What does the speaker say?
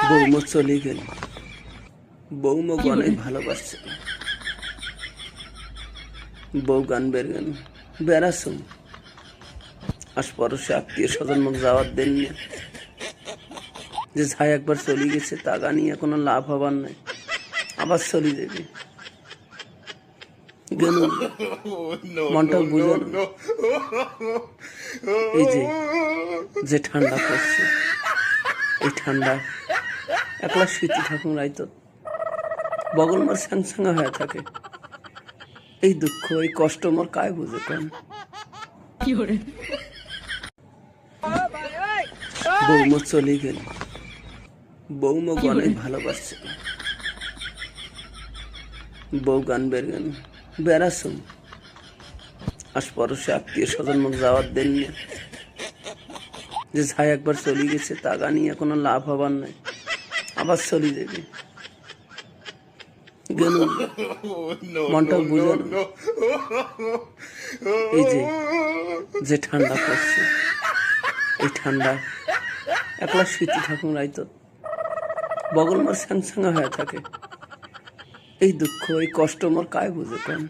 বৌমা চলে গেল। বৌমা অনেক ভালোবাসছে। বউ গান বেড়াছো আশপাশে আত্মীয় স্বজন মুখ যাওয়ার দেন না, যে ছাই একবার চলে গেছে তা নিয়ে কোনো লাভ হবার নাই, আবার চলে যাবে। কেন মনটা বুঝো না। এই যে ঠান্ডা পড়ছে, এই ঠান্ডা একলা শীতে থাকুন রাইতো বগল মার স্যাংস্যাঙা হয়ে থাকে। এই দুঃখ এই কষ্ট মোর কায় বুঝে কোন। বৌমা চলে গেল। বৌমা অনেক ভালোবাসছে। বউ গান বেড়াছো আশপাশে আত্মীয় স্বজন মুখ যাওয়ার দেন না, যে ছাই একবার চলে গেছে তা নিয়ে কোনো লাভ হবার নাই, আবার চলে যাবে। কেন মনটা বুঝো না। এই যে ঠান্ডা পড়ছে, এই ঠান্ডা একলা শীতে থাকুন রাইতো বগল মার স্যাংস্যাঙা হয়ে থাকে। এই দুঃখ এই কষ্ট মোর কায় বুঝে কোন।